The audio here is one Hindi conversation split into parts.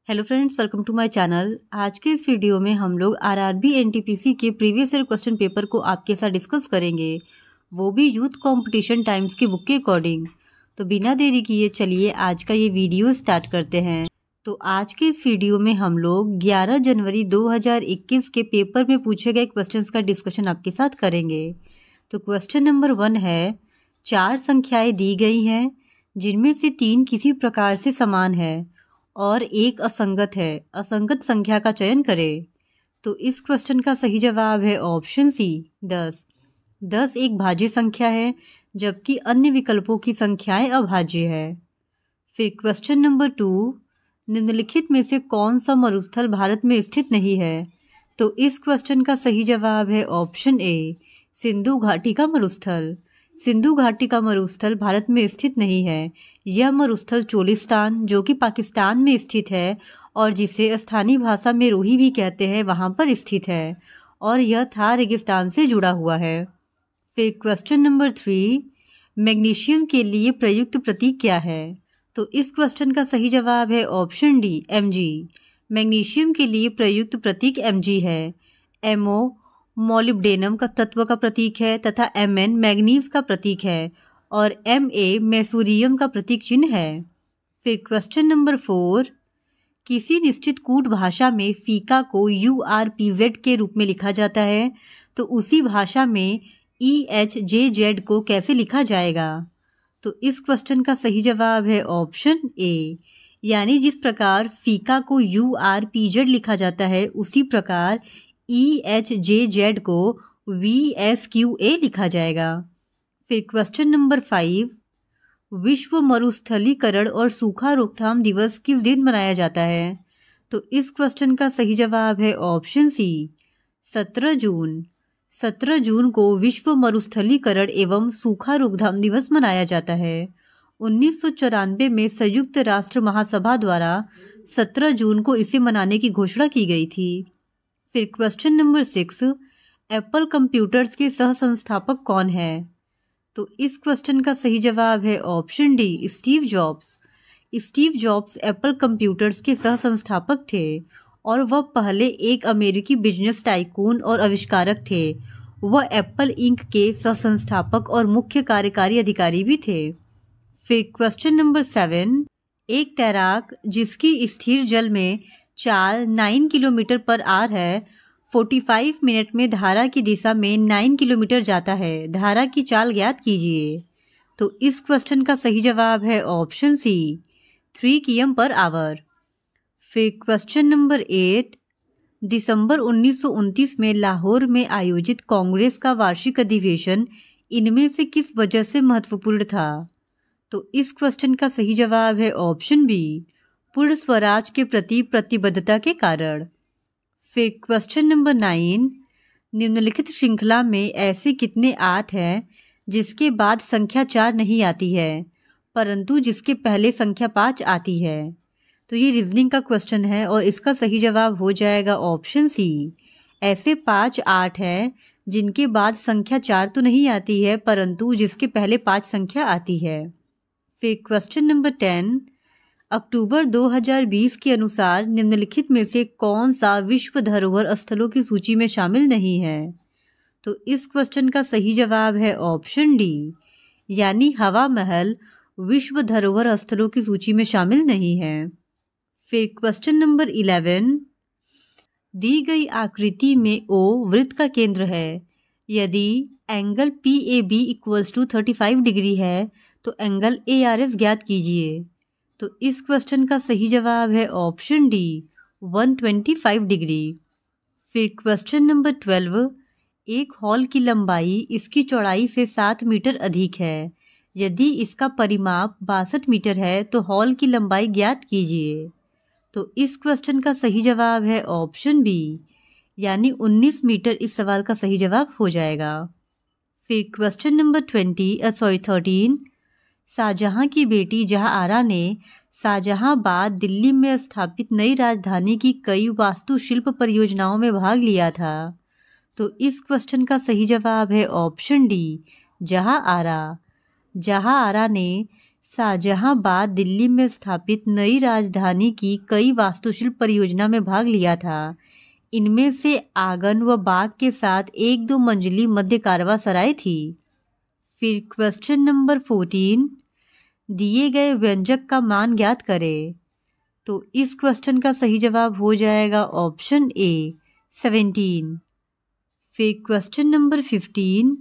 Hello friends, welcome to my channel. आज के इस वीडियो में हम लोग आरआरबी एनटीपीसी के प्रीवियस ईयर क्वेश्चन पेपर को आपके साथ डिस्कस करेंगे, वो भी यूथ कंपटीशन टाइम्स की बुक के अकॉर्डिंग। तो बिना देरी किए चलिए आज का ये वीडियो स्टार्ट करते हैं। तो आज के इस वीडियो में हम लोग 11 जनवरी 2021 के पेपर में पूछे गए क्वेश्चंस का डिस्कशन आपके साथ करेंगे। तो क्वेश्चन नंबर 1 है, 4 संख्याएं दी गई हैं जिनमें से 3 किसी प्रकार से समान है और एक असंगत है। असंगत संख्या का चयन करें। तो इस क्वेश्चन का सही जवाब है ऑप्शन सी 10। 10 एक भाज्य संख्या है जबकि अन्य विकल्पों की संख्याएं अभाज्य है। फिर क्वेश्चन नंबर 2, निम्नलिखित में से कौन सा मरुस्थल भारत में स्थित नहीं है? तो इस क्वेश्चन का सही जवाब है ऑप्शन ए, सिंधु घाटी का मरुस्थल। सिंधु घाटी का मरुस्थल भारत में स्थित नहीं है। यह मरुस्थल चोलिस्तान, जो कि पाकिस्तान में स्थित है और जिसे स्थानीय भाषा में रोही भी कहते हैं, वहां पर स्थित है और यह थार रेगिस्तान से जुड़ा हुआ है। फिर क्वेश्चन नंबर 3, मैग्नीशियम के लिए प्रयुक्त प्रतीक क्या है? तो इस क्वेश्चन का सही जवाब है ऑप्शन डी, Mg। मैग्नीशियम के लिए प्रयुक्त प्रतीक Mg है। MO मोलिब्डेनम का तत्व का प्रतीक है तथा Mn मैग्नीज का प्रतीक है और Ma मैसूरियम का प्रतीक चिन्ह है। फिर क्वेश्चन नंबर 4, किसी निश्चित कूट भाषा में फीका को URPZ के रूप में लिखा जाता है, तो उसी भाषा में EHJZ को कैसे लिखा जाएगा? तो इस क्वेश्चन का सही जवाब है ऑप्शन ए, यानी जिस प्रकार फीका को URPZ लिखा जाता है उसी प्रकार EHJZ को VSQA लिखा जाएगा। फिर क्वेश्चन नंबर 5, विश्व मरुस्थलीकरण और सूखा रोकथाम दिवस किस दिन मनाया जाता है? तो इस क्वेश्चन का सही जवाब है ऑप्शन सी, 17 जून। 17 जून को विश्व मरुस्थलीकरण एवं सूखा रोकथाम दिवस मनाया जाता है। 1994 में संयुक्त राष्ट्र महासभा द्वारा 17 जून को इसे मनाने की घोषणा की गई थी। फिर क्वेश्चन नंबर 6, एप्पल कंप्यूटर्स के सह संस्थापक कौन है? तो इस क्वेश्चन का सही जवाब है option D, Steve jobs. Steve jobs Apple computers के सह संस्थापक थे और वह पहले एक अमेरिकी बिजनेस टाइकून और आविष्कारक थे। वह एप्पल इंक के सह संस्थापक और मुख्य कार्यकारी अधिकारी भी थे। फिर क्वेश्चन नंबर 7, एक तैराक जिसकी स्थिर जल में चाल 9 किलोमीटर पर आर है, 45 मिनट में धारा की दिशा में 9 किलोमीटर जाता है। धारा की चाल ज्ञात कीजिए। तो इस क्वेश्चन का सही जवाब है option C, 3 km per hour. फिर क्वेश्चन नंबर 8, दिसंबर 1929 में लाहौर में आयोजित कांग्रेस का वार्षिक अधिवेशन इनमें से किस वजह से महत्वपूर्ण था? तो इस क्वेश्चन का सही जवाब है ऑप्शन बी, पूर्ण स्वराज के प्रति प्रतिबद्धता के कारण। फिर क्वेश्चन नंबर 9, निम्नलिखित श्रृंखला में ऐसे कितने 8 हैं जिसके बाद संख्या 4 नहीं आती है परंतु जिसके पहले संख्या 5 आती है? तो ये रीजनिंग का क्वेश्चन है और इसका सही जवाब हो जाएगा ऑप्शन सी, ऐसे 5 8 हैं जिनके बाद संख्या 4 तो नहीं आती है परंतु जिसके पहले 5 संख्या आती है। फिर क्वेश्चन नंबर 10, अक्टूबर 2020 के अनुसार निम्नलिखित में से कौन सा विश्व धरोहर स्थलों की सूची में शामिल नहीं है? तो इस क्वेश्चन का सही जवाब है ऑप्शन डी, यानी हवा महल विश्व धरोहर स्थलों की सूची में शामिल नहीं है। फिर क्वेश्चन नंबर 11, दी गई आकृति में O वृत्त का केंद्र है। यदि एंगल PAB = 35 डिग्री है तो एंगल ARS ज्ञात कीजिए। तो इस क्वेश्चन का सही जवाब है ऑप्शन डी, 125 डिग्री। फिर क्वेश्चन नंबर 12, एक हॉल की लंबाई इसकी चौड़ाई से 7 मीटर अधिक है। यदि इसका परिमाप 62 मीटर है तो हॉल की लंबाई ज्ञात कीजिए। तो इस क्वेश्चन का सही जवाब है ऑप्शन बी, यानी 19 मीटर इस सवाल का सही जवाब हो जाएगा। फिर क्वेश्चन नंबर 13, शाहजहां की बेटी जहांआरा ने शाहजहांबाद दिल्ली में स्थापित नई राजधानी की कई वास्तुशिल्प परियोजनाओं में भाग लिया था। तो इस क्वेश्चन का सही जवाब है ऑप्शन डी, जहांआरा। जहांआरा ने शाहजहांबाद दिल्ली में स्थापित नई राजधानी की कई वास्तुशिल्प परियोजना में भाग लिया था। इनमें से आंगन व बाग के साथ 1-2 मंजिली मध्य कारवा सराय थी। फिर क्वेश्चन नंबर 14, दिए गए व्यंजक का मान ज्ञात करें। तो इस क्वेश्चन का सही जवाब हो जाएगा ऑप्शन ए 17। फिर क्वेश्चन नंबर 15,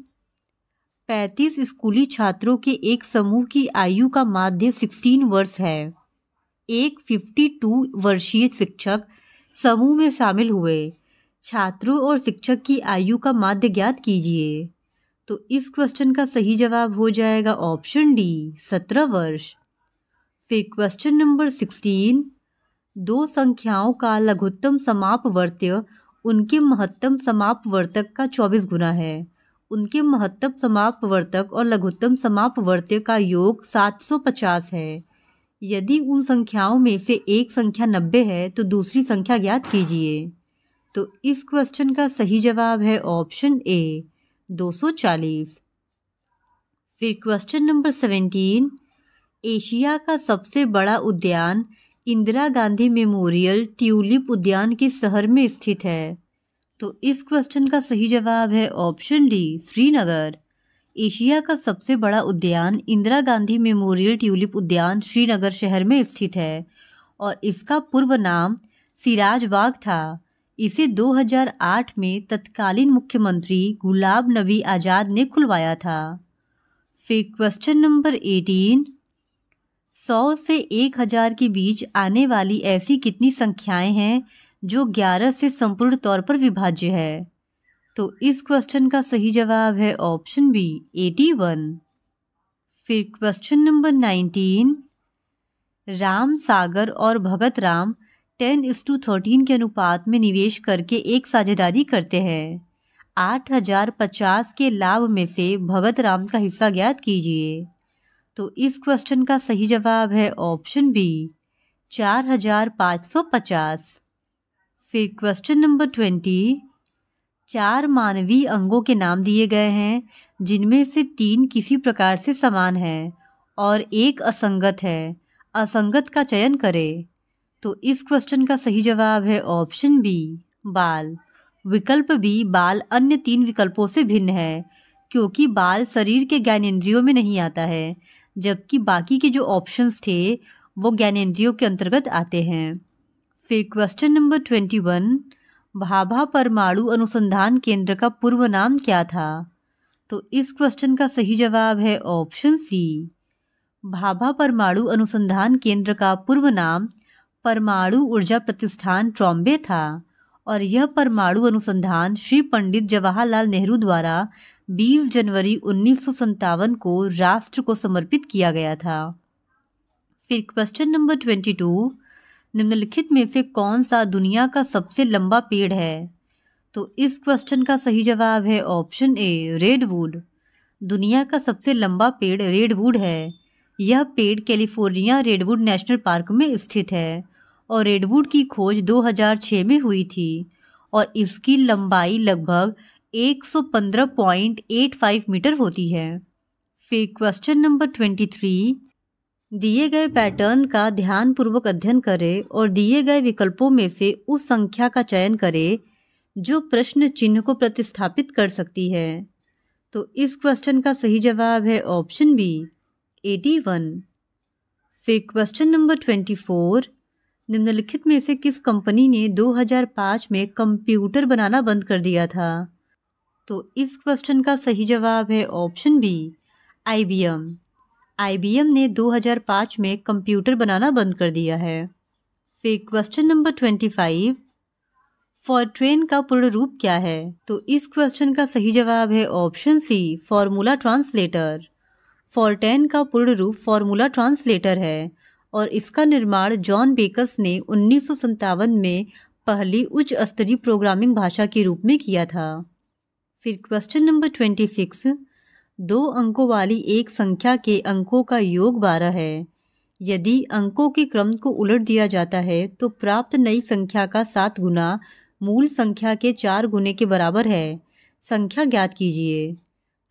35 स्कूली छात्रों के एक समूह की आयु का माध्य 16 वर्ष है। एक 52 वर्षीय शिक्षक समूह में शामिल हुए। छात्रों और शिक्षक की आयु का माध्य ज्ञात कीजिए। तो इस क्वेश्चन का सही जवाब हो जाएगा ऑप्शन डी 17 वर्ष। फिर क्वेश्चन नंबर 16, दो संख्याओं का लघुत्तम समापवर्त्य उनके महत्तम समापवर्तक का 24 गुना है। उनके महत्तम समापवर्तक और लघुत्तम समापवर्त्य का योग 750 है। यदि उन संख्याओं में से एक संख्या 90 है तो दूसरी संख्या ज्ञात कीजिए। तो इस क्वेश्चन का सही जवाब है ऑप्शन ए 240। फिर क्वेश्चन नंबर 17, एशिया का सबसे बड़ा उद्यान इंदिरा गांधी मेमोरियल ट्यूलिप उद्यान के शहर में स्थित है। तो इस क्वेश्चन का सही जवाब है ऑप्शन डी श्रीनगर। एशिया का सबसे बड़ा उद्यान इंदिरा गांधी मेमोरियल ट्यूलिप उद्यान श्रीनगर शहर में स्थित है और इसका पूर्व नाम सिराज बाग था। इसे 2008 में तत्कालीन मुख्यमंत्री गुलाब नबी आज़ाद ने खुलवाया था। फिर क्वेश्चन नंबर 18, 100 से 1000 के बीच आने वाली ऐसी कितनी संख्याएं हैं जो 11 से संपूर्ण तौर पर विभाज्य है। तो इस क्वेश्चन का सही जवाब है ऑप्शन बी 81। फिर क्वेश्चन नंबर 19, राम सागर और भगत राम 10:13 के अनुपात में निवेश करके एक साझेदारी करते हैं। 8050 के लाभ में से भगत राम का हिस्सा ज्ञात कीजिए। तो इस क्वेश्चन का सही जवाब है ऑप्शन बी 4550। फिर क्वेश्चन नंबर 20, 4 मानवीय अंगों के नाम दिए गए हैं जिनमें से 3 किसी प्रकार से समान हैं और एक असंगत है। असंगत का चयन करें। तो इस क्वेश्चन का सही जवाब है ऑप्शन बी बाल। विकल्प बी बाल अन्य 3 विकल्पों से भिन्न है क्योंकि बाल शरीर के ज्ञानेंद्रियों में नहीं आता है, जबकि बाकी के जो ऑप्शंस थे वो ज्ञानेंद्रियों के अंतर्गत आते हैं। फिर क्वेश्चन नंबर 21, भाभा परमाणु अनुसंधान केंद्र का पूर्व नाम क्या था। तो इस क्वेश्चन का सही जवाब है ऑप्शन सी। भाभा परमाणु अनुसंधान केंद्र का पूर्व नाम परमाणु ऊर्जा प्रतिष्ठान ट्रॉम्बे था और यह परमाणु अनुसंधान श्री पंडित जवाहरलाल नेहरू द्वारा 20 जनवरी 1957 को राष्ट्र को समर्पित किया गया था। फिर क्वेश्चन नंबर 22, निम्नलिखित में से कौन सा दुनिया का सबसे लंबा पेड़ है। तो इस क्वेश्चन का सही जवाब है ऑप्शन ए रेडवुड। दुनिया का सबसे लंबा पेड़ रेडवुड है। यह पेड़ कैलिफोर्निया रेडवुड नेशनल पार्क में स्थित है और रेडवुड की खोज 2006 में हुई थी और इसकी लंबाई लगभग 115.85 मीटर होती है। फिर क्वेश्चन नंबर 23, दिए गए पैटर्न का ध्यानपूर्वक अध्ययन करें और दिए गए विकल्पों में से उस संख्या का चयन करें जो प्रश्न चिन्ह को प्रतिस्थापित कर सकती है। तो इस क्वेश्चन का सही जवाब है ऑप्शन बी 81। फिर क्वेश्चन नंबर 24, निम्नलिखित में से किस कंपनी ने 2005 में कंप्यूटर बनाना बंद कर दिया था। तो इस क्वेश्चन का सही जवाब है ऑप्शन बी IBM। IBM ने 2005 में कंप्यूटर बनाना बंद कर दिया है। फिर क्वेश्चन नंबर 25, फॉरट्रेन का पूर्ण रूप क्या है। तो इस क्वेश्चन का सही जवाब है ऑप्शन सी फॉर्मूला ट्रांसलेटर। फॉरट्रेन का पूर्ण रूप फॉर्मूला ट्रांसलेटर है और इसका निर्माण जॉन बेकस ने 1957 में पहली उच्च स्तरीय प्रोग्रामिंग भाषा के रूप में किया था। फिर क्वेश्चन नंबर 26, 2 अंकों वाली एक संख्या के अंकों का योग 12 है। यदि अंकों के क्रम को उलट दिया जाता है तो प्राप्त नई संख्या का 7 गुना मूल संख्या के 4 गुने के बराबर है। संख्या ज्ञात कीजिए।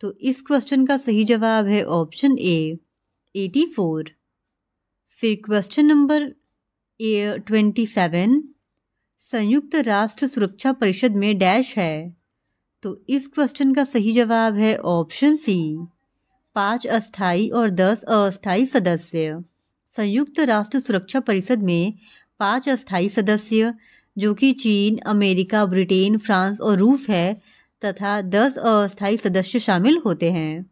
तो इस क्वेश्चन का सही जवाब है ऑप्शन ए 84। फिर क्वेश्चन नंबर 27, संयुक्त राष्ट्र सुरक्षा परिषद में डैश है। तो इस क्वेश्चन का सही जवाब है ऑप्शन सी, 5 अस्थायी और 10 अस्थायी सदस्य। संयुक्त राष्ट्र सुरक्षा परिषद में 5 अस्थायी सदस्य जो कि चीन, अमेरिका, ब्रिटेन, फ्रांस और रूस है तथा 10 अस्थायी सदस्य शामिल होते हैं।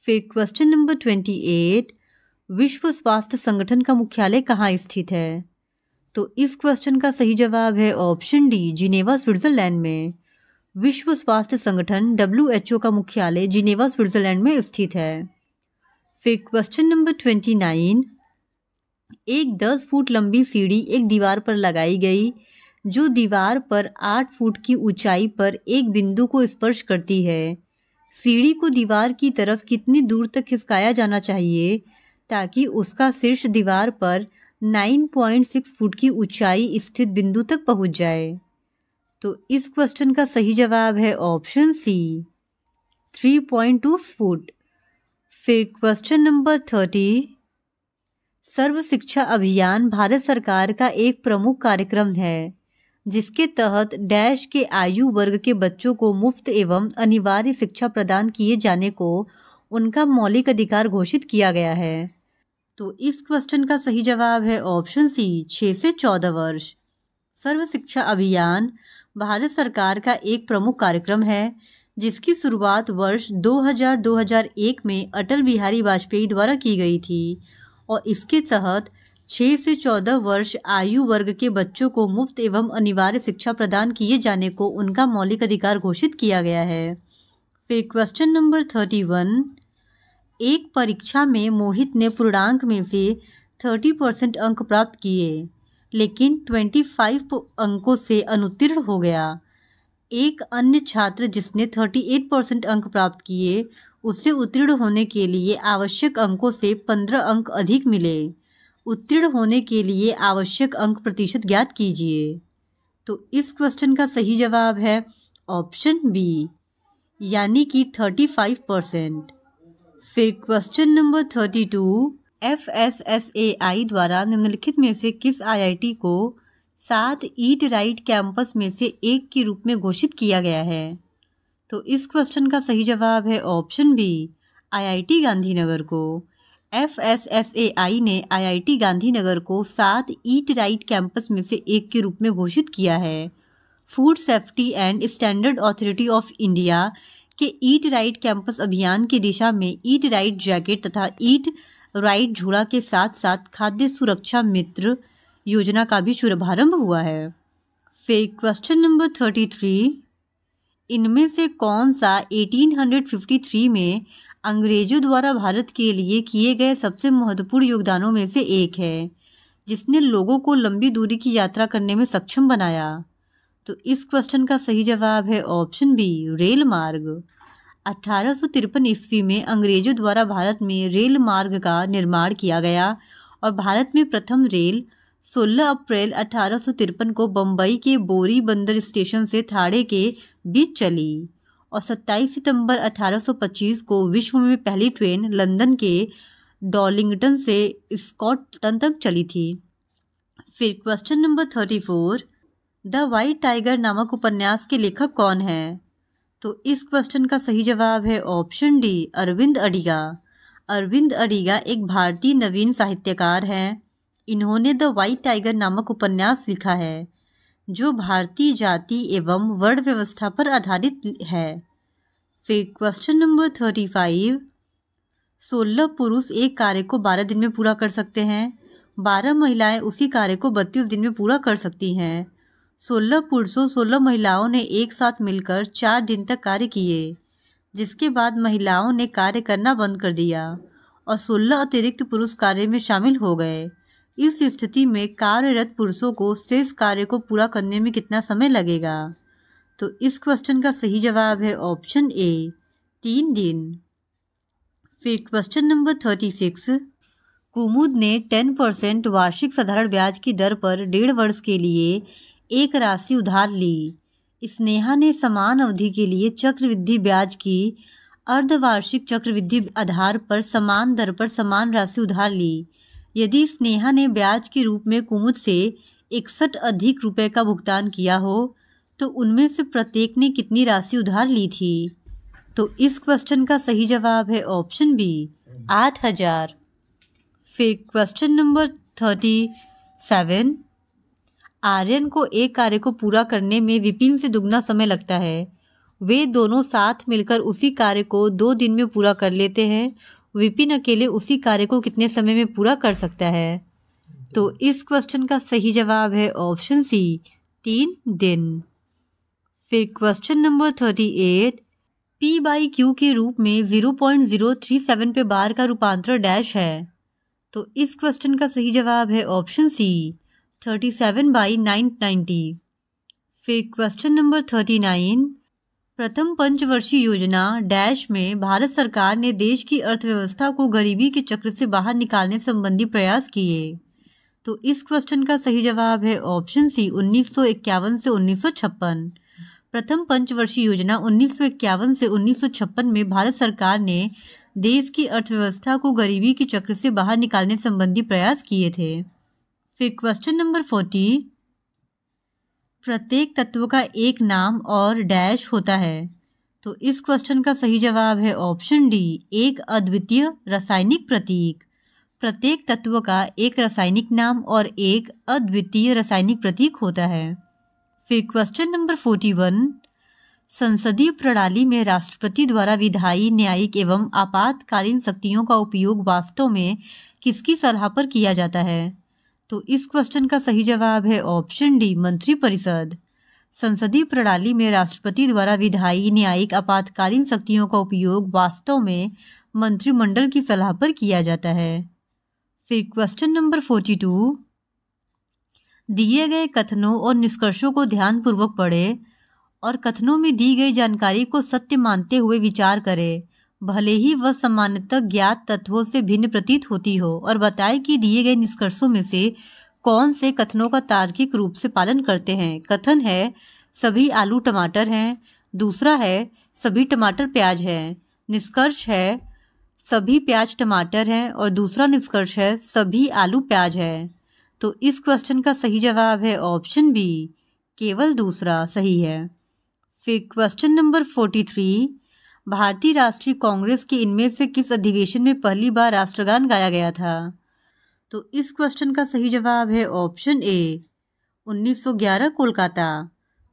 फिर क्वेश्चन नंबर 28, विश्व स्वास्थ्य संगठन का मुख्यालय कहाँ स्थित है। तो इस क्वेश्चन का सही जवाब है ऑप्शन डी, जिनेवा, स्विट्जरलैंड में। विश्व स्वास्थ्य संगठन WHO का मुख्यालय जिनेवा, स्विट्जरलैंड में स्थित है। फिर क्वेश्चन नंबर 29, एक 10 फुट लंबी सीढ़ी एक दीवार पर लगाई गई जो दीवार पर 8 फुट की ऊंचाई पर एक बिंदु को स्पर्श करती है। सीढ़ी को दीवार की तरफ कितनी दूर तक खिसकाया जाना चाहिए ताकि उसका शीर्ष दीवार पर 9.6 फुट की ऊंचाई स्थित बिंदु तक पहुंच जाए। तो इस क्वेश्चन का सही जवाब है ऑप्शन सी, 3.2 फुट। फिर क्वेश्चन नंबर 30, सर्व शिक्षा अभियान भारत सरकार का एक प्रमुख कार्यक्रम है जिसके तहत डैश के आयु वर्ग के बच्चों को मुफ्त एवं अनिवार्य शिक्षा प्रदान किए जाने को उनका मौलिक अधिकार घोषित किया गया है। तो इस क्वेश्चन का सही जवाब है ऑप्शन सी, 6 से 14 वर्ष। सर्व शिक्षा अभियान भारत सरकार का एक प्रमुख कार्यक्रम है जिसकी शुरुआत वर्ष 2000-2001 में अटल बिहारी वाजपेयी द्वारा की गई थी और इसके तहत 6 से 14 वर्ष आयु वर्ग के बच्चों को मुफ्त एवं अनिवार्य शिक्षा प्रदान किए जाने को उनका मौलिक अधिकार घोषित किया गया है। फिर क्वेश्चन नंबर 31, एक परीक्षा में मोहित ने पूर्णांक में से 30% अंक प्राप्त किए लेकिन 25 अंकों से अनुत्तीर्ण हो गया। एक अन्य छात्र जिसने 38% अंक प्राप्त किए उससे उत्तीर्ण होने के लिए आवश्यक अंकों से 15 अंक अधिक मिले। उत्तीर्ण होने के लिए आवश्यक अंक प्रतिशत ज्ञात कीजिए। तो इस क्वेश्चन का सही जवाब है ऑप्शन बी, यानी कि 35%। फिर क्वेश्चन नंबर 32, FSSAI द्वारा निम्नलिखित में से किस IIT को 7 ईट राइट कैंपस में से एक के रूप में घोषित किया गया है। तो इस क्वेश्चन का सही जवाब है ऑप्शन बी, IIT गांधीनगर को। FSSAI ने IIT गांधीनगर को 7 ईट राइट कैंपस में से एक के रूप में घोषित किया है। Food safety and standard authority of India के ईट राइट कैंपस अभियान की दिशा में ईट राइट जैकेट तथा ईट राइट झोला के साथ साथ खाद्य सुरक्षा मित्र योजना का भी शुभारंभ हुआ है। फिर क्वेश्चन नंबर 33, इनमें से कौन सा 1853 में अंग्रेजों द्वारा भारत के लिए किए गए सबसे महत्वपूर्ण योगदानों में से एक है जिसने लोगों को लंबी दूरी की यात्रा करने में सक्षम बनाया। तो इस क्वेश्चन का सही जवाब है ऑप्शन बी, रेल मार्ग। 1853 ईस्वी में अंग्रेजों द्वारा भारत में रेल मार्ग का निर्माण किया गया और भारत में प्रथम रेल 16 अप्रैल 1853 को बम्बई के बोरी बंदर स्टेशन से थाड़े के बीच चली और 27 सितंबर 1825 को विश्व में पहली ट्रेन लंदन के डॉर्लिंगटन से स्कॉटलैंड तक चली थी। फिर question number 34, the white tiger नामक उपन्यास के लेखक कौन है। तो इस क्वेश्चन का सही जवाब है ऑप्शन डी, अरविंद अडिगा। अरविंद अडिगा एक भारतीय नवीन साहित्यकार हैं। इन्होंने द वाइट टाइगर नामक उपन्यास लिखा है जो भारतीय जाति एवं वर्ण व्यवस्था पर आधारित है। फिर क्वेश्चन नंबर 35, 16 पुरुष एक कार्य को 12 दिन में पूरा कर सकते हैं, 12 महिलाएं उसी कार्य को 32 दिन में पूरा कर सकती हैं। 16 पुरुषों 16 महिलाओं ने एक साथ मिलकर 4 दिन तक कार्य किए जिसके बाद महिलाओं ने कार्य करना बंद कर दिया और 16 अतिरिक्त पुरुष कार्य में शामिल हो गए। इस स्थिति में कार्यरत पुरुषों को शेष कार्य को पूरा करने में कितना समय लगेगा। तो इस क्वेश्चन का सही जवाब है ऑप्शन ए, 3 दिन। फिर क्वेश्चन नंबर 36, कुमुद ने 10% वार्षिक साधारण ब्याज की दर पर 1.5 वर्ष के लिए एक राशि उधार ली। स्नेहा ने समान अवधि के लिए चक्रवृद्धि ब्याज की अर्धवार्षिक चक्रवृद्धि आधार पर समान दर पर समान राशि उधार ली। यदि स्नेहा ने ब्याज के रूप में कुमुद से 61 अधिक रुपए का भुगतान किया हो तो उनमें से प्रत्येक ने कितनी राशि उधार ली थी? तो इस क्वेश्चन का सही जवाब है ऑप्शन बी 8,000। फिर क्वेश्चन नंबर 37, आर्यन को एक कार्य को पूरा करने में विपिन से दुगना समय लगता है। वे दोनों साथ मिलकर उसी कार्य को 2 दिन में पूरा कर लेते हैं। विपिन अकेले उसी कार्य को कितने समय में पूरा कर सकता है? तो इस क्वेश्चन का सही जवाब है ऑप्शन सी 3 दिन। फिर क्वेश्चन नंबर 38, P/Q के रूप में 0.037 पे बार का रूपांतर डैश है। तो इस क्वेश्चन का सही जवाब है ऑप्शन सी 37/990। फिर क्वेश्चन नंबर 39, प्रथम पंचवर्षीय योजना डैश में भारत सरकार ने देश की अर्थव्यवस्था को गरीबी के चक्र से बाहर निकालने संबंधी प्रयास किए। तो इस क्वेश्चन का सही जवाब है ऑप्शन सी 1951 से 1956। प्रथम पंचवर्षीय योजना 1951 से 1956 में भारत सरकार ने देश की अर्थव्यवस्था को गरीबी के चक्र से बाहर निकालने संबंधी प्रयास किए थे। फिर क्वेश्चन नंबर 40, प्रत्येक तत्व का एक नाम और डैश होता है। तो इस क्वेश्चन का सही जवाब है ऑप्शन डी एक अद्वितीय रासायनिक प्रतीक। प्रत्येक तत्व का एक रासायनिक नाम और एक अद्वितीय रासायनिक प्रतीक होता है। फिर क्वेश्चन नंबर 41, संसदीय प्रणाली में राष्ट्रपति द्वारा विधायी, न्यायिक एवं आपातकालीन शक्तियों का उपयोग वास्तव में किसकी सलाह पर किया जाता है? तो इस क्वेश्चन का सही जवाब है ऑप्शन डी मंत्रिपरिषद। संसदीय प्रणाली में राष्ट्रपति द्वारा विधायी, न्यायिक, आपातकालीन शक्तियों का उपयोग वास्तव में मंत्रिमंडल की सलाह पर किया जाता है। फिर क्वेश्चन नंबर 42, दिए गए कथनों और निष्कर्षों को ध्यानपूर्वक पढ़ें और कथनों में दी गई जानकारी को सत्य मानते हुए विचार करें, भले ही वह सामान्यतः ज्ञात तत्वों से भिन्न प्रतीत होती हो, और बताएं कि दिए गए निष्कर्षों में से कौन से कथनों का तार्किक रूप से पालन करते हैं। कथन है सभी आलू टमाटर हैं, दूसरा है सभी टमाटर प्याज हैं, निष्कर्ष है सभी प्याज टमाटर हैं, और दूसरा निष्कर्ष है सभी आलू प्याज है। तो इस क्वेश्चन का सही जवाब है ऑप्शन बी केवल दूसरा सही है। फिर क्वेश्चन नंबर 43, भारतीय राष्ट्रीय कांग्रेस के इनमें से किस अधिवेशन में पहली बार राष्ट्रगान गाया गया था? तो इस क्वेश्चन का सही जवाब है ऑप्शन ए 1911 कोलकाता।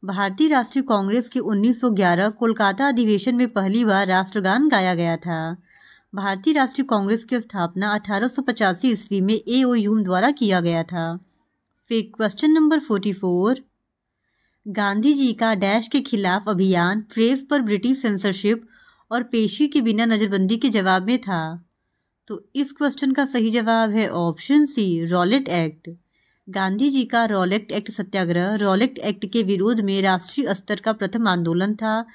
भारतीय राष्ट्रीय कांग्रेस के 1911 कोलकाता अधिवेशन में पहली बार राष्ट्रगान गाया गया था। भारतीय राष्ट्रीय कांग्रेस की स्थापना 1885 ईस्वी में A.O. ह्यूम द्वारा किया गया था। फिर क्वेश्चन नंबर 44, गांधी जी का डैश के खिलाफ अभियान प्रेस पर ब्रिटिश सेंसरशिप और पेशी के बिना नजरबंदी के जवाब में था। तो इस क्वेश्चन का सही जवाब है option C Rowlatt Act. Gandhi ji का Rowlatt Act Satyagraha Rowlatt Act के विरोध में राष्ट्रीय स्तर का प्रथम आंदोलन था,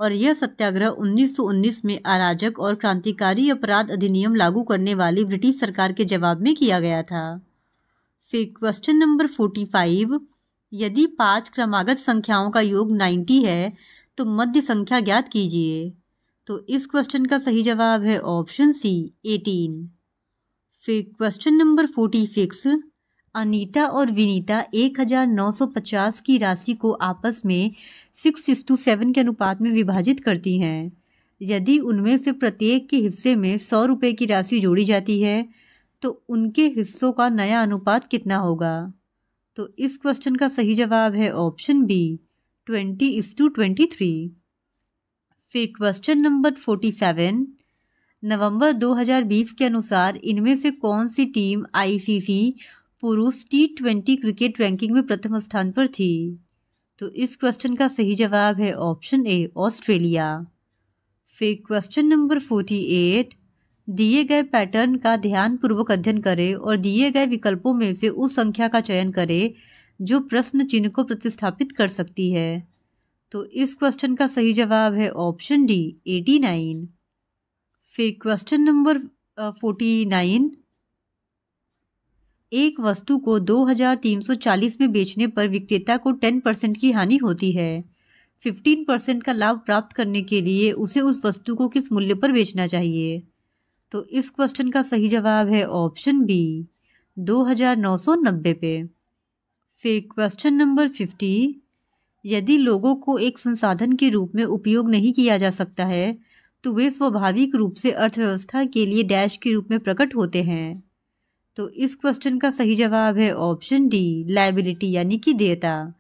और यह सत्याग्रह 1919 में अराजक और क्रांतिकारी अपराध अधिनियम लागू करने वाली ब्रिटिश सरकार के जवाब में किया गया था। फिर क्वेश्चन नंबर 45, यदि 5 क्रमागत संख्याओं का योग 90 है तो मध्य संख्या ज्ञात कीजिए। तो इस क्वेश्चन का सही जवाब है ऑप्शन सी 18। फिर क्वेश्चन नंबर 46, अनीता और विनीता 1950 की राशि को आपस में 6:7 के अनुपात में विभाजित करती हैं। यदि उनमें से प्रत्येक के हिस्से में 100 रुपये की राशि जोड़ी जाती है तो उनके हिस्सों का नया अनुपात कितना होगा? तो इस क्वेश्चन का सही जवाब है ऑप्शन बी 20:23। फिर क्वेश्चन नंबर 47, नवंबर 2020 के अनुसार इनमें से कौन सी टीम ICC पुरुष T20 क्रिकेट रैंकिंग में प्रथम स्थान पर थी? तो इस क्वेश्चन का सही जवाब है ऑप्शन ए ऑस्ट्रेलिया। फिर क्वेश्चन नंबर 48, दिए गए पैटर्न का ध्यानपूर्वक अध्ययन करें और दिए गए विकल्पों में से उस संख्या का चयन करें जो प्रश्न चिन्ह को प्रतिस्थापित कर सकती है। तो इस क्वेश्चन का सही जवाब है ऑप्शन डी 89। फिर क्वेश्चन नंबर 49, एक वस्तु को 2340 में बेचने पर विक्रेता को 10% की हानि होती है। 15% का लाभ प्राप्त करने के लिए उसे उस वस्तु को किस मूल्य पर बेचना चाहिए? तो इस क्वेश्चन का सही जवाब है ऑप्शन बी 2990 पे। फिर क्वेश्चन नंबर 50, यदि लोगों को एक संसाधन के रूप में उपयोग नहीं किया जा सकता है तो वे स्वाभाविक रूप से अर्थव्यवस्था के लिए डैश के रूप में प्रकट होते हैं। तो इस क्वेश्चन का सही जवाब है ऑप्शन डी लायबिलिटी यानी कि देयता।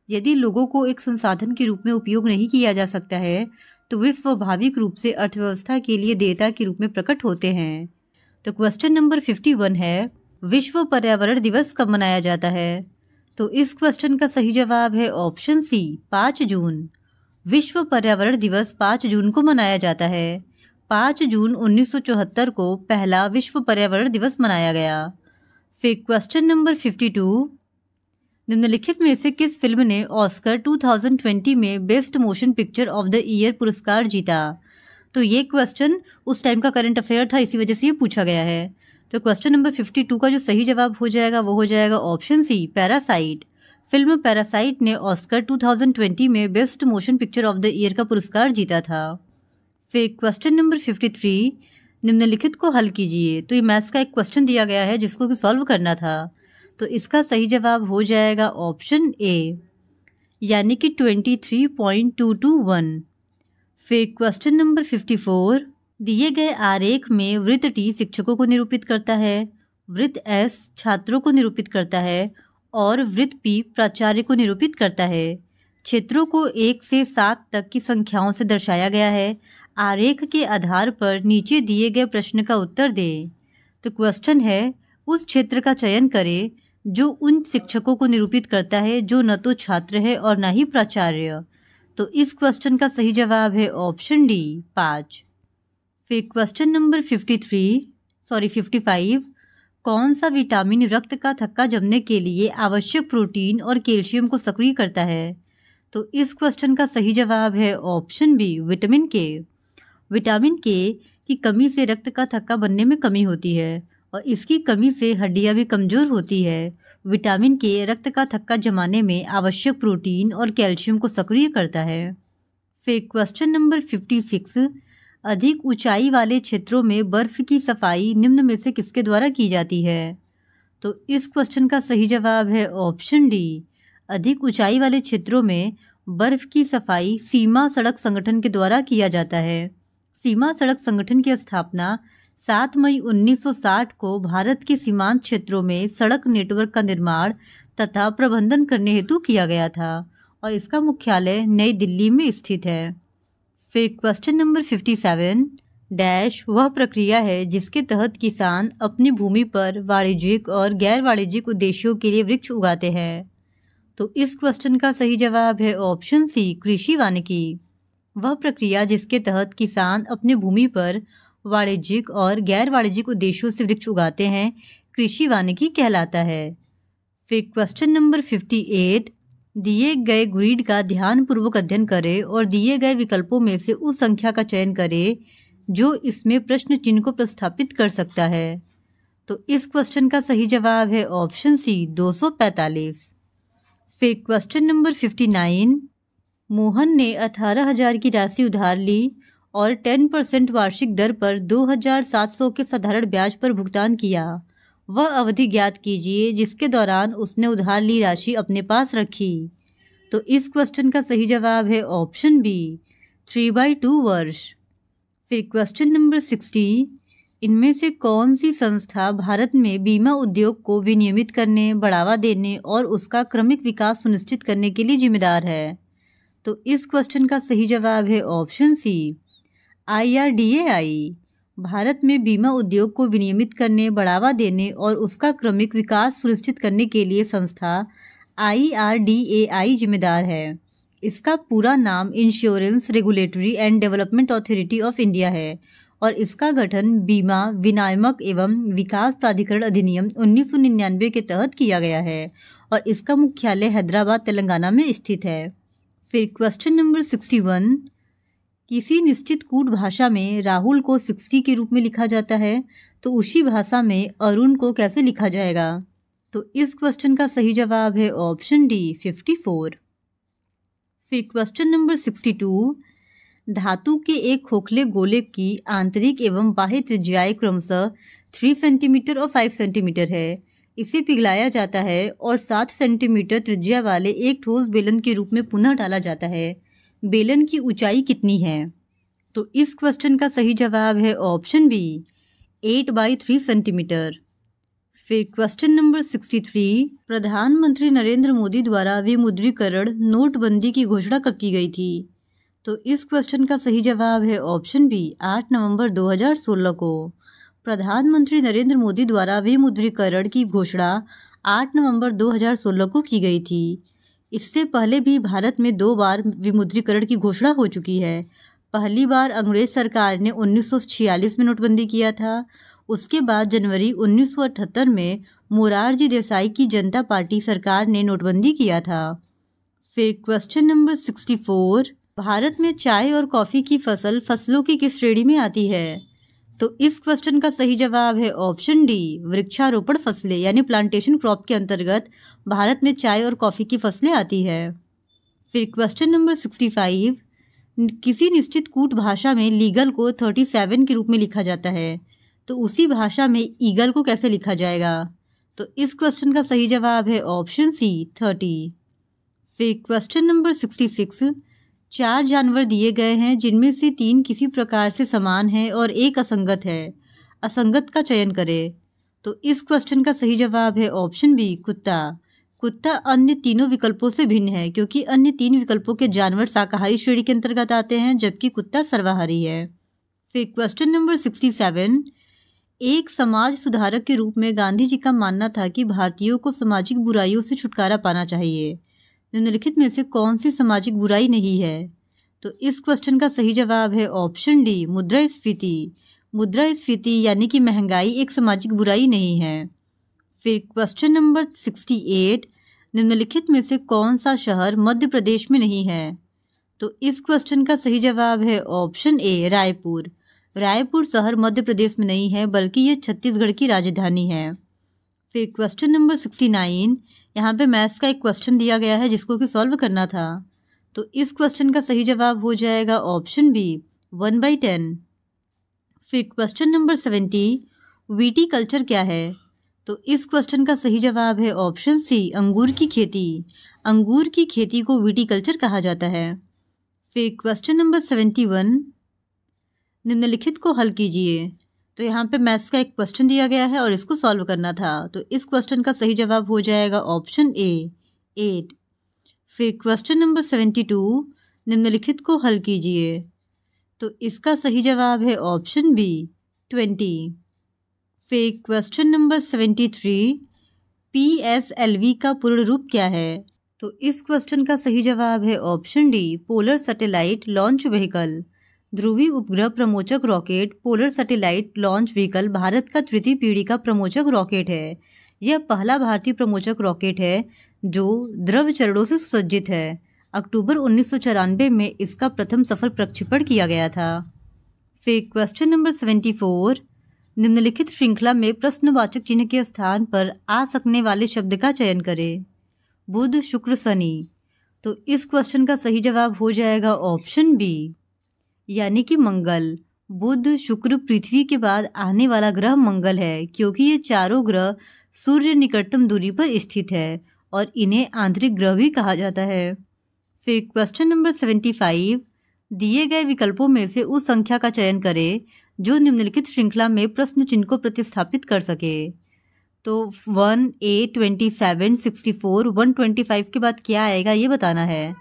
यदि लोगों को एक संसाधन के रूप में उपयोग नहीं किया जा सकता है तो वे स्वाभाविक रूप से अर्थव्यवस्था के लिए देयता के रूप में प्रकट होते हैं। तो क्वेश्चन नंबर 51 है, विश्व पर्यावरण दिवस कब मनाया जाता है? तो इस क्वेश्चन का सही जवाब है ऑप्शन सी 5 जून। विश्व पर्यावरण दिवस 5 जून को मनाया जाता है। 5 जून 1974 को पहला विश्व पर्यावरण दिवस मनाया गया। फिर क्वेश्चन नंबर 52, निम्नलिखित में से किस फिल्म ने ऑस्कर 2020 में best motion picture of the year पुरस्कार जीता? तो ये क्वेश्चन उस टाइम का करंट अफेयर था, इसी वजह से ये पूछा गया है। तो क्वेश्चन नंबर 52 का जो सही जवाब हो जाएगा वो हो जाएगा option C parasite. Film parasite ने ऑस्कर 2020 में best motion picture of the year का पुरस्कार जीता था। फिर क्वेश्चन नंबर 53, निम्नलिखित को हल कीजिए। तो ये मैथ्स का एक क्वेश्चन दिया गया है जिसको कि सॉल्व करना था। तो इसका सही जवाब हो जाएगा ऑप्शन ए यानी कि 23.221। फिर क्वेश्चन नंबर 54, दिए गए आरेख में वृत्त टी शिक्षकों को निरूपित करता है, वृत्त एस छात्रों को निरूपित करता है और वृत्त पी प्राचार्य को निरूपित करता है। क्षेत्रों को 1 से 7 तक की संख्याओं से दर्शाया गया है। आरेख के आधार पर नीचे दिए गए प्रश्न का उत्तर दें। तो क्वेश्चन है, उस क्षेत्र का चयन करें जो उन शिक्षकों को निरूपित करता है जो न तो छात्र है और न ही प्राचार्य। तो इस क्वेश्चन का सही जवाब है ऑप्शन डी 5। फिर क्वेश्चन नंबर 55, कौन सा विटामिन रक्त का थक्का जमने के लिए आवश्यक प्रोटीन और कैल्शियम को सक्रिय करता है? तो इस क्वेश्चन का सही जवाब है ऑप्शन बी विटामिन के। विटामिन के की कमी से रक्त का थक्का बनने में कमी होती है और इसकी कमी से हड्डियां भी कमजोर होती है। विटामिन के रक्त का थक्का जमाने में आवश्यक प्रोटीन और कैल्शियम को सक्रिय करता है। फिर क्वेश्चन नंबर 56, अधिक ऊंचाई वाले क्षेत्रों में बर्फ की सफाई निम्न में से किसके द्वारा की जाती है? तो इस क्वेश्चन का सही जवाब है ऑप्शन डी, अधिक ऊंचाई वाले क्षेत्रों में बर्फ की सफाई सीमा सड़क संगठन के द्वारा किया जाता है। सीमा सड़क संगठन की स्थापना 7 मई 1960 को भारत के सीमांत क्षेत्रों में सड़क नेटवर्क का निर्माण तथा प्रबंधन करने हेतु किया गया था और इसका मुख्यालय नई दिल्ली में स्थित है। फिर क्वेश्चन नंबर 57, डैश वह प्रक्रिया है जिसके तहत किसान अपनी भूमि पर वाणिज्यिक और गैर वाणिज्यिक उद्देश्यों के लिए वृक्ष उगाते हैं। तो इस क्वेश्चन का सही जवाब है ऑप्शन सी कृषि वानिकी। वह प्रक्रिया जिसके तहत किसान अपने भूमि पर वाणिज्यिक और गैर वाणिज्यिक उद्देश्यों से वृक्ष उगाते हैं कृषि वानिकी कहलाता है। फिर क्वेश्चन नंबर 58, दिए गए ग्रिड का ध्यानपूर्वक अध्ययन करें और दिए गए विकल्पों में से उस संख्या का चयन करें जो इसमें प्रश्न चिन्ह को प्रस्थापित कर सकता है। तो इस क्वेश्चन का सही जवाब है ऑप्शन सी 245। फिर क्वेश्चन नंबर 59, मोहन ने 18,000 की राशि उधार ली और 10% वार्षिक दर पर 2,700 के साधारण ब्याज पर भुगतान किया। वह अवधि ज्ञात कीजिए जिसके दौरान उसने उधार ली राशि अपने पास रखी। तो इस क्वेश्चन का सही जवाब है ऑप्शन बी 3/2 वर्ष। फिर क्वेश्चन नंबर 60, इनमें से कौन सी संस्था भारत में बीमा उद्योग को विनियमित करने, बढ़ावा देने और उसका क्रमिक विकास सुनिश्चित करने के लिए जिम्मेदार है? तो इस क्वेश्चन का सही जवाब है ऑप्शन सी IRDAI। भारत में बीमा उद्योग को विनियमित करने, बढ़ावा देने और उसका क्रमिक विकास सुनिश्चित करने के लिए संस्था IRDAI जिम्मेदार है। इसका पूरा नाम insurance regulatory and development authority of India है और इसका गठन बीमा विनियामक एवं विकास प्राधिकरण अधिनियम 1999 के तहत किया गया है और इसका मुख्यालय हैदराबाद तेलंगाना में स्थित है। फिर क्वेश्चन नंबर 61, किसी निश्चित कूट भाषा में राहुल को 60 के रूप में लिखा जाता है तो उसी भाषा में अरुण को कैसे लिखा जाएगा? तो इस क्वेश्चन का सही जवाब है ऑप्शन डी 54। फिर क्वेश्चन नंबर 62, धातु के एक खोखले गोले की आंतरिक एवं बाह्य त्रिज्याएं क्रमशः 3 सेंटीमीटर और 5 सेंटीमीटर है। इसे पिघलाया जाता है और 7 सेंटीमीटर त्रिज्या वाले एक ठोस बेलन के रूप में पुनः डाला जाता है। बेलन की ऊंचाई कितनी है? तो इस क्वेश्चन का सही जवाब है ऑप्शन बी, 8/3 सेंटीमीटर। फिर क्वेश्चन नंबर 63, प्रधानमंत्री नरेंद्र मोदी द्वारा विमुद्रीकरण नोटबंदी की घोषणा कब की गई थी? तो इस क्वेश्चन का सही जवाब है ऑप्शन बी, 8 नवंबर 2016 को। प्रधानमंत्री नरेंद्र मोदी द्वारा विमुद्रीकरण की घोषणा 8 नवंबर 2016 को की गई थी। इससे पहले भी भारत में 2 बार विमुद्रीकरण की घोषणा हो चुकी है। पहली बार अंग्रेज सरकार ने 1946 में नोटबंदी किया था। उसके बाद जनवरी 1978 में मोरारजी देसाई की जनता पार्टी सरकार ने नोटबंदी किया था। फिर क्वेश्चन नंबर 64, भारत में चाय और कॉफ़ी की फसलों की किस श्रेणी में आती है? तो इस क्वेश्चन का सही जवाब है ऑप्शन डी, वृक्षारोपण फसलें यानी प्लांटेशन क्रॉप के अंतर्गत भारत में चाय और कॉफ़ी की फसलें आती है। फिर क्वेश्चन नंबर 65, किसी निश्चित कूट भाषा में लीगल को 37 के रूप में लिखा जाता है, तो उसी भाषा में ईगल को कैसे लिखा जाएगा? तो इस क्वेश्चन का सही जवाब है ऑप्शन सी, 30। फिर क्वेश्चन नंबर 66, 4 जानवर दिए गए हैं जिनमें से 3 किसी प्रकार से समान हैं और एक असंगत है। असंगत का चयन करें। तो इस क्वेश्चन का सही जवाब है ऑप्शन बी, कुत्ता। कुत्ता अन्य तीनों विकल्पों से भिन्न है क्योंकि अन्य 3 विकल्पों के जानवर शाकाहारी श्रेणी के अंतर्गत आते हैं जबकि कुत्ता सर्वाहारी है। फिर क्वेश्चन नंबर 67, एक समाज सुधारक के रूप में गांधी जी का मानना था कि भारतीयों को सामाजिक बुराइयों से छुटकारा पाना चाहिए। निम्नलिखित में से कौन सी सामाजिक बुराई नहीं है? तो इस क्वेश्चन का सही जवाब है ऑप्शन डी, मुद्रास्फीति। मुद्रास्फीति यानी कि महंगाई एक सामाजिक बुराई नहीं है। फिर क्वेश्चन नंबर 68, निम्नलिखित में से कौन सा शहर मध्य प्रदेश में नहीं है? तो इस क्वेश्चन का सही जवाब है ऑप्शन ए, रायपुर। रायपुर शहर मध्य प्रदेश में नहीं है बल्कि ये छत्तीसगढ़ की राजधानी है। फिर क्वेश्चन नंबर 69, यहाँ पे मैथ्स का एक क्वेश्चन दिया गया है जिसको कि सॉल्व करना था। तो इस क्वेश्चन का सही जवाब हो जाएगा ऑप्शन बी, 1/10। फिर क्वेश्चन नंबर 70, विटीकल्चर क्या है? तो इस क्वेश्चन का सही जवाब है ऑप्शन सी, अंगूर की खेती। अंगूर की खेती को विटीकल्चर कहा जाता है। फिर क्वेश्चन नंबर 71, निम्नलिखित को हल कीजिए। तो यहाँ पे मैथ्स का एक क्वेश्चन दिया गया है और इसको सॉल्व करना था। तो इस क्वेश्चन का सही जवाब हो जाएगा ऑप्शन ए, 8। फिर क्वेश्चन नंबर 72, निम्नलिखित को हल कीजिए। तो इसका सही जवाब है ऑप्शन बी, 20। फिर क्वेश्चन नंबर 73, PSLV का पूर्ण रूप क्या है? तो इस क्वेश्चन का सही जवाब है option D, polar satellite launch vehicle. ध्रुवीय उपग्रह प्रमोचक rocket polar satellite launch vehicle Bharat का 3री पीढ़ी का प्रमोचक रॉकेट है। यह पहला भारतीय प्रमोचक रॉकेट है जो द्रव चरणों से सुसज्जित है। अक्टूबर 1994 में इसका प्रथम सफल प्रक्षेपण किया गया था। फिर क्वेश्चन नंबर 74, निम्नलिखित श्रृंखला में प्रश्नवाचक चिन्ह के स्थान पर आ सकने वाले शब्द का चयन करें। बुध, शुक्र, शनि। तो इस क्वेश्चन का सही जवाब हो जाएगा ऑप्शन बी, यानी कि मंगल। बुध, शुक्र, पृथ्वी के बाद आने वाला ग्रह मंगल है क्योंकि ये चारों ग्रह सूर्य निकटतम दूरी पर स्थित है और इन्हें आंतरिक ग्रह भी कहा जाता है। फिर क्वेश्चन नंबर 75, दिए गए विकल्पों में से उस संख्या का चयन करें जो निम्नलिखित श्रृंखला में प्रश्न चिन्ह को प्रतिस्थापित कर सके। तो 1, 8, 27, 64, 125 के बाद क्या आएगा ये बताना है।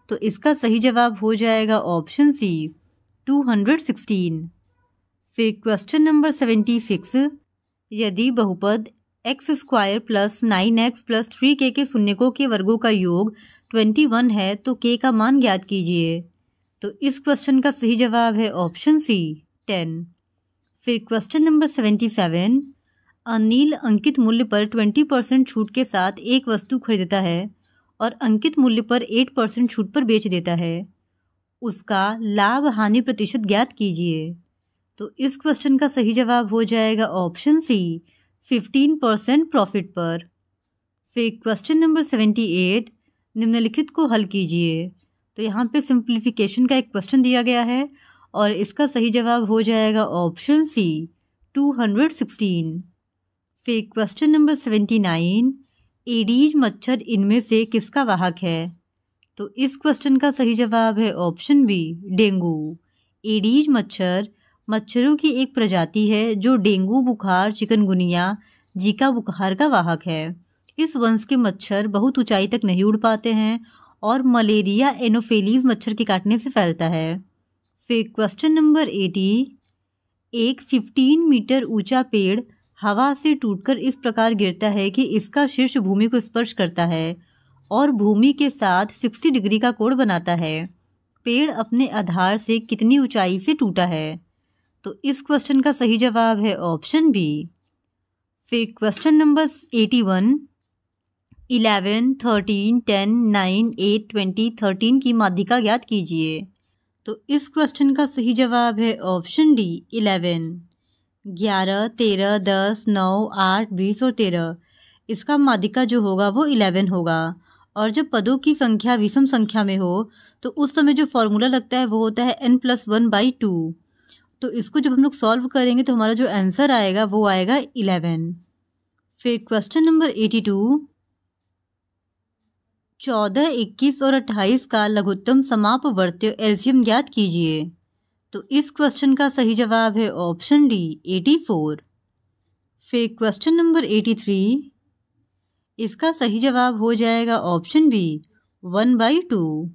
तो इसका सही जवाब हो जाएगा ऑप्शन सी, 216। फिर क्वेश्चन नंबर 76, यदि बहुपद x² + 9x + 3k के शून्यकों के वर्गों का योग 21 है तो k का मान ज्ञात कीजिए। तो इस क्वेश्चन का सही जवाब है ऑप्शन सी, 10। फिर क्वेश्चन नंबर 77, अनिल अंकित मूल्य पर 20% छूट के साथ एक वस्तु खरीदता है और अंकित मूल्य पर 8% छूट पर बेच देता है। उसका लाभ हानि प्रतिशत ज्ञात कीजिए। तो इस क्वेश्चन का सही जवाब हो जाएगा ऑप्शन सी, 15% प्रॉफिट पर। फिर क्वेश्चन नंबर 78, निम्नलिखित को हल कीजिए। तो यहाँ पे सिंप्लीफिकेशन का एक क्वेश्चन दिया गया है और इसका सही जवाब हो जाएगा ऑप्शन सी 216। फिर क्वेश्चन नंबर 79, एडीज मच्छर इनमें से किसका वाहक है? तो इस क्वेश्चन का सही जवाब है ऑप्शन बी डेंगू। एडीज मच्छर मच्छरों की एक प्रजाति है जो डेंगू बुखार, चिकनगुनिया, जीका बुखार का वाहक है। इस वंश के मच्छर बहुत ऊंचाई तक नहीं उड़ पाते हैं और मलेरिया एनोफेलीज मच्छर के काटने से फैलता है। फिर क्वेश्चन नंबर 80, एक 15 मीटर ऊंचा पेड़ हवा से टूटकर इस प्रकार गिरता है कि इसका शीर्ष भूमि को स्पर्श करता है और भूमि के साथ 60 डिग्री का कोण बनाता है। पेड़ अपने आधार से कितनी ऊंचाई से टूटा है? तो इस क्वेश्चन का सही जवाब है ऑप्शन बी। फिर क्वेश्चन नंबर 81, 11, 13, 10, 9, 8, 20, 13 की माध्यिका ज्ञात कीजिए। तो इस क्वेश्चन का सही जवाब है ऑप्शन डी 11। 11, 13, 10, 9, 8, 20 और 13, इसका माध्यिका जो होगा वो 11 होगा। और जब पदों की संख्या विषम संख्या में हो तो उस समय जो फॉर्मूला लगता है वो होता है n+1/2। तो इसको जब हम लोग सॉल्व करेंगे तो हमारा जो आंसर आएगा वो आएगा 11। फिर क्वेश्चन नंबर 82, 14, 21 और 28 का लघुत्तम समापवर्त्य एलसीएम ज्ञात कीजिए। तो इस क्वेश्चन का सही जवाब है ऑप्शन डी 84। फिर क्वेश्चन नंबर 83, इसका सही जवाब हो जाएगा ऑप्शन बी 1/2।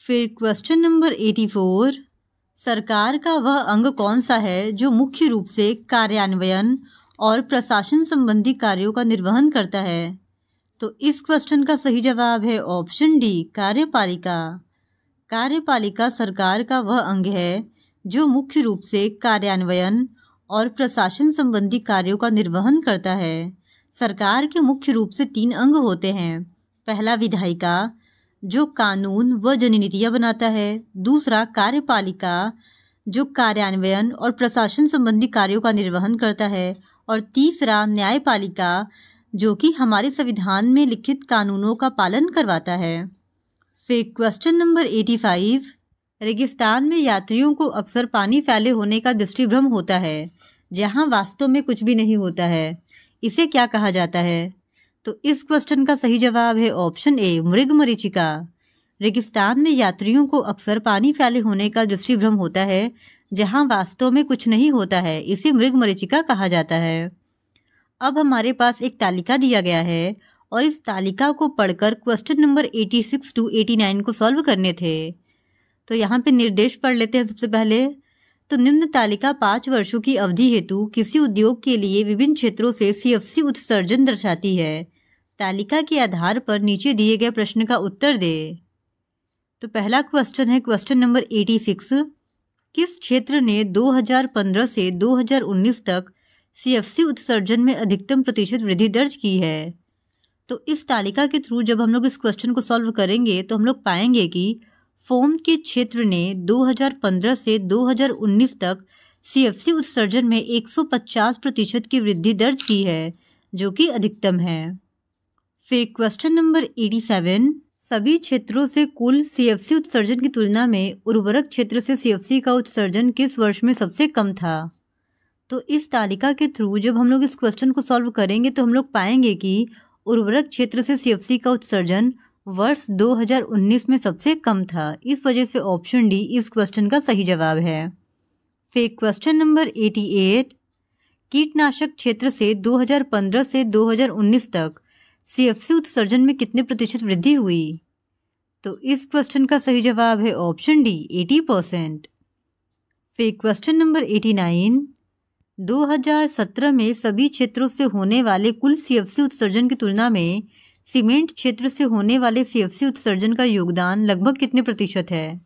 फिर क्वेश्चन नंबर 84, सरकार का वह अंग कौन सा है जो मुख्य रूप से कार्यान्वयन और प्रशासन संबंधी कार्यों का निर्वहन करता है? तो इस क्वेश्चन का सही जवाब है ऑप्शन डी कार्यपालिका। कार्यपालिका सरकार का वह अंग है जो मुख्य रूप से कार्यान्वयन और प्रशासन संबंधी कार्यों का निर्वहन करता है। सरकार के मुख्य रूप से 3 अंग होते हैं। पहला विधायिका जो कानून व जननीतियाँ बनाता है, दूसरा कार्यपालिका जो कार्यान्वयन और प्रशासन संबंधी कार्यों का निर्वहन करता है, और तीसरा न्यायपालिका जो कि हमारे संविधान में लिखित कानूनों का पालन करवाता है। फिर क्वेश्चन नंबर 85, रेगिस्तान में यात्रियों को अक्सर पानी फैले होने का दृष्टिभ्रम होता है जहां वास्तव में कुछ भी नहीं होता है। इसे क्या कहा जाता है? तो इस क्वेश्चन का सही जवाब है ऑप्शन ए मृगमरीचिका। रेगिस्तान में यात्रियों को अक्सर पानी फैले होने का दृष्टिभ्रम होता है जहां वास्तव में कुछ नहीं होता है। इसे मृगमरीचिका कहा जाता है। अब हमारे पास एक तालिका दिया गया है और इस तालिका को पढ़कर क्वेश्चन नंबर 86 to 89 को सॉल्व करने थे। तो यहाँ पे निर्देश पढ़ लेते हैं सबसे पहले। तो निम्न तालिका 5 वर्षों की अवधि हेतु किसी उद्योग के लिए विभिन्न क्षेत्रों से CFC उत्सर्जन दर्शाती है। तालिका के आधार पर नीचे दिए गए प्रश्न का उत्तर दे। तो पहला क्वेश्चन है क्वेश्चन नंबर 86, किस क्षेत्र ने 2015 से 2019 तक CFC उत्सर्जन में अधिकतम प्रतिशत वृद्धि दर्ज की है? तो इस तालिका के थ्रू जब हम लोग इस क्वेश्चन को सॉल्व करेंगे तो हम लोग पाएंगे कि फोम के क्षेत्र ने 2015 से 2019 तक CFC उत्सर्जन में 150% की वृद्धि दर्ज की है जो कि अधिकतम है। फिर क्वेश्चन नंबर 87, सभी क्षेत्रों से कुल CFC उत्सर्जन की तुलना में उर्वरक क्षेत्र से CFC का उत्सर्जन किस वर्ष में सबसे कम था? तो इस तालिका के थ्रू जब हम लोग इस क्वेश्चन को सॉल्व करेंगे तो हम लोग पाएंगे कि उर्वरक क्षेत्र से CFC का उत्सर्जन वर्ष 2019 में सबसे कम था। इस वजह से ऑप्शन डी इस क्वेश्चन का सही जवाब है। फिर क्वेश्चन नंबर 88, कीटनाशक क्षेत्र से 2015 से 2019 तक CFC उत्सर्जन में कितने प्रतिशत वृद्धि हुई? तो इस क्वेश्चन का सही जवाब है ऑप्शन डी 80%। फिर क्वेश्चन नंबर 89, 2017 में सभी क्षेत्रों से होने वाले कुल CFC उत्सर्जन की तुलना में सीमेंट क्षेत्र से होने वाले CFC उत्सर्जन का योगदान लगभग कितने प्रतिशत है?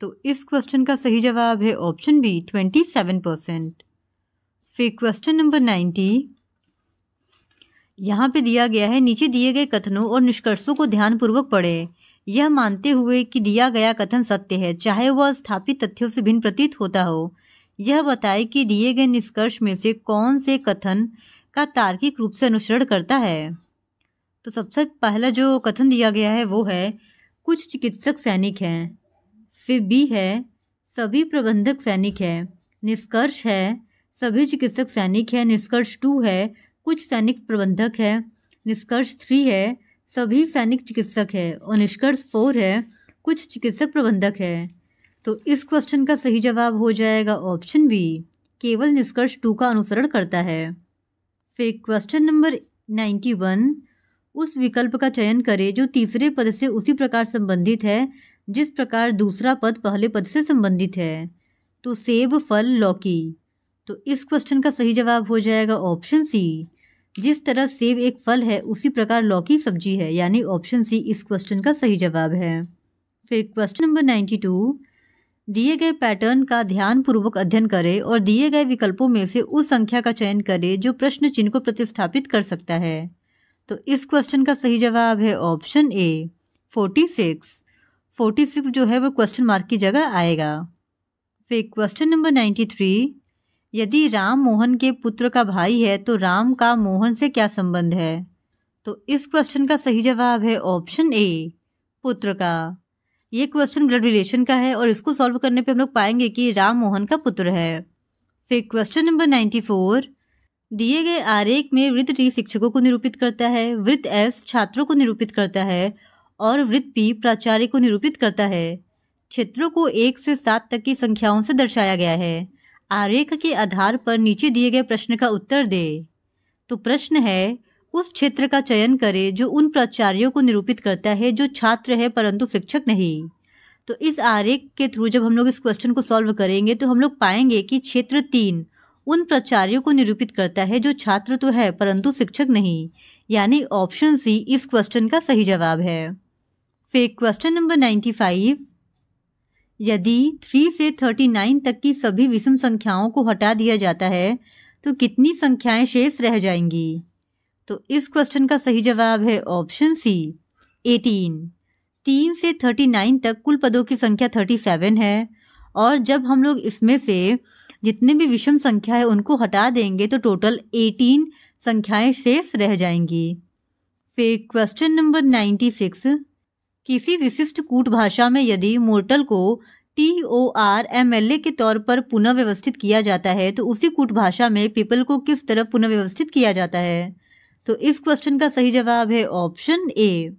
तो इस क्वेश्चन का सही जवाब है ऑप्शन बी 27%। फिर क्वेश्चन नंबर 90, यहाँ पे दिया गया है, नीचे दिए गए कथनों और निष्कर्षों को ध्यानपूर्वक पढ़ें, यह मानते हुए कि दिया गया कथन सत्य है चाहे वह स्थापित तथ्यों से भिन्न प्रतीत होता हो। यह बताए कि दिए गए निष्कर्ष में से कौन से कथन का तार्किक रूप से अनुसरण करता है। तो सबसे पहला जो कथन दिया गया है वो है, कुछ चिकित्सक सैनिक हैं। फिर बी है सभी प्रबंधक सैनिक हैं। निष्कर्ष है सभी चिकित्सक सैनिक हैं। निष्कर्ष 2 है कुछ सैनिक प्रबंधक है। निष्कर्ष 3 है सभी सैनिक चिकित्सक है। और निष्कर्ष 4 है कुछ चिकित्सक प्रबंधक है। तो इस क्वेश्चन का सही जवाब हो जाएगा ऑप्शन बी, केवल निष्कर्ष 2 का अनुसरण करता है। फिर क्वेश्चन नंबर 91, उस विकल्प का चयन करें जो तीसरे पद से उसी प्रकार संबंधित है जिस प्रकार दूसरा पद पहले पद से संबंधित है। तो सेब, फल, लौकी। तो इस क्वेश्चन का सही जवाब हो जाएगा ऑप्शन सी, जिस तरह सेब एक फल है उसी प्रकार लौकी सब्जी है, यानी ऑप्शन सी इस क्वेश्चन का सही जवाब है। फिर क्वेश्चन नंबर 92, दिए गए पैटर्न का ध्यानपूर्वक अध्ययन करें और दिए गए विकल्पों में से उस संख्या का चयन करें जो प्रश्न चिन्ह को प्रतिस्थापित कर सकता है। तो इस क्वेश्चन का सही जवाब है ऑप्शन ए, 46। 46 जो है वो क्वेश्चन मार्क की जगह आएगा। फिर क्वेश्चन नंबर 93, यदि राम मोहन के पुत्र का भाई है तो राम का मोहन से क्या संबंध है। तो इस क्वेश्चन का सही जवाब है ऑप्शन ए, पुत्र का। ये क्वेश्चन ब्लड रिलेशन का है और इसको सॉल्व करने पे हम लोग पाएंगे कि राम मोहन का पुत्र है। फिर क्वेश्चन नंबर 94, दिए गए आरेख में वृत्त टी शिक्षकों को निरूपित करता है, वृत्त एस छात्रों को निरूपित करता है और वृत्त पी प्राचार्य को निरूपित करता है। क्षेत्रों को 1 से 7 तक की संख्याओं से दर्शाया गया है। आरेख के आधार पर नीचे दिए गए प्रश्न का उत्तर दे। तो प्रश्न है, उस क्षेत्र का चयन करें जो उन प्राचार्यों को निरूपित करता है जो छात्र है परंतु शिक्षक नहीं। तो इस आरेख के थ्रू जब हम लोग इस क्वेश्चन को सॉल्व करेंगे तो हम लोग पाएंगे कि क्षेत्र 3 उन प्राचार्यों को निरूपित करता है जो छात्र तो है परंतु शिक्षक नहीं, यानी ऑप्शन सी इस क्वेश्चन का सही जवाब है। फिर क्वेश्चन नंबर 95, यदि 3 से 39 तक की सभी विषम संख्याओं को हटा दिया जाता है तो कितनी संख्याएं शेष रह जाएंगी। तो इस क्वेश्चन का सही जवाब है ऑप्शन सी, 18। 3 से 39 तक कुल पदों की संख्या 37 है और जब हम लोग इसमें से जितने भी विषम संख्या है उनको हटा देंगे तो टोटल 18 संख्याएं शेष रह जाएंगी। फिर क्वेश्चन नंबर 96, किसी विशिष्ट कूट भाषा में यदि मोर्टल को TORMLA के तौर पर पुनः व्यवस्थित किया जाता है तो उसी कूट भाषा में पीपल को किस तरह पुनः व्यवस्थित किया जाता है। तो इस क्वेश्चन का सही जवाब है ऑप्शन ए,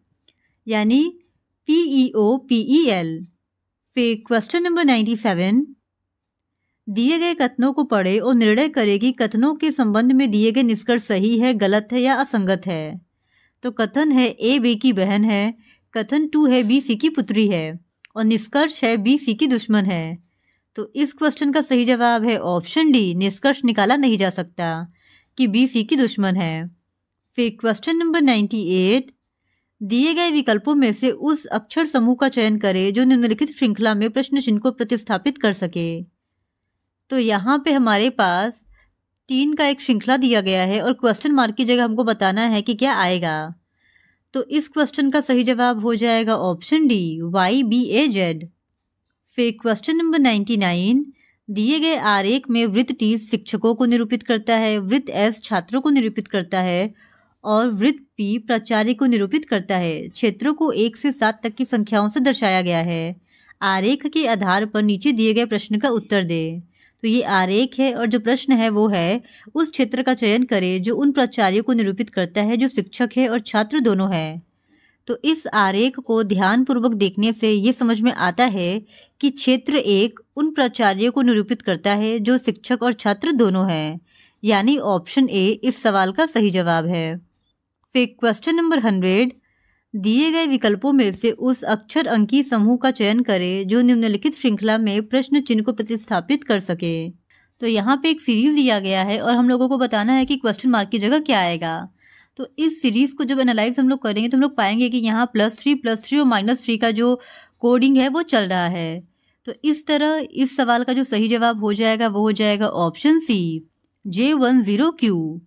यानी PEOPEL। फिर क्वेश्चन नंबर 97, दिए गए कथनों को पढ़े और निर्णय करें कि कथनों के संबंध में दिए गए निष्कर्ष सही है, गलत है या असंगत है। तो कथन है A B की बहन है, कथन 2 है B C की पुत्री है और निष्कर्ष है B C की दुश्मन है। तो इस क्वेश्चन का सही जवाब है ऑप्शन डी, निष्कर्ष निकाला नहीं जा सकता कि B C की दुश्मन है। फिर क्वेश्चन नंबर 98, दिए गए विकल्पों में से उस अक्षर समूह का चयन करें जो निम्नलिखित श्रृंखला में प्रश्न चिन्ह को प्रतिस्थापित कर सके। तो यहाँ पे हमारे पास 3 का एक श्रृंखला दिया गया है और क्वेश्चन मार्क की जगह हमको बताना है कि क्या आएगा। तो इस क्वेश्चन का सही जवाब हो जाएगा ऑप्शन डी, YBAZ। फिर क्वेश्चन नंबर 99, दिए गए आरेख में वृत्त टी शिक्षकों को निरूपित करता है, वृत्त एस छात्रों को निरूपित करता है और वृत्त पी प्राचार्य को निरूपित करता है। क्षेत्रों को 1 से 7 तक की संख्याओं से दर्शाया गया है। आरेख के आधार पर नीचे दिए गए प्रश्न का उत्तर दे। तो ये आरेख है और जो प्रश्न है वो है, उस क्षेत्र का चयन करें जो उन प्राचार्यों को निरूपित करता है जो शिक्षक है और छात्र दोनों है। तो इस आरेख को ध्यानपूर्वक देखने से ये समझ में आता है कि क्षेत्र 1 उन प्राचार्यों को निरूपित करता है जो शिक्षक और छात्र दोनों हैं, यानी ऑप्शन ए इस सवाल का सही जवाब है। फिर क्वेश्चन नंबर 100, दिए गए विकल्पों में से उस अक्षर अंकी समूह का चयन करें जो निम्नलिखित श्रृंखला में प्रश्न चिन्ह को प्रतिस्थापित कर सके। तो यहाँ पे एक सीरीज दिया गया है और हम लोगों को बताना है कि क्वेश्चन मार्क की जगह क्या आएगा। तो इस सीरीज को जब एनालाइज हम लोग करेंगे तो हम लोग पाएंगे कि यहाँ +3 और -3 का जो कोडिंग है वो चल रहा है। तो इस तरह इस सवाल का जो सही जवाब हो जाएगा वो हो जाएगा ऑप्शन सी, J10Q,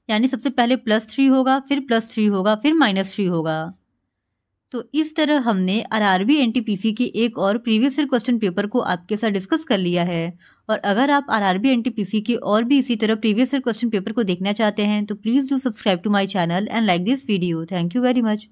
यानी सबसे पहले +3 होगा, फिर +3 होगा, फिर -3 होगा। तो इस तरह हमने RRB NTPC की एक और प्रीवियस ईयर क्वेश्चन पेपर को आपके साथ डिस्कस कर लिया है। और अगर आप RRB NTPC की और भी इसी तरह प्रीवियस ईयर क्वेश्चन पेपर को देखना चाहते हैं तो please do subscribe to my channel and like this video. Thank you very much.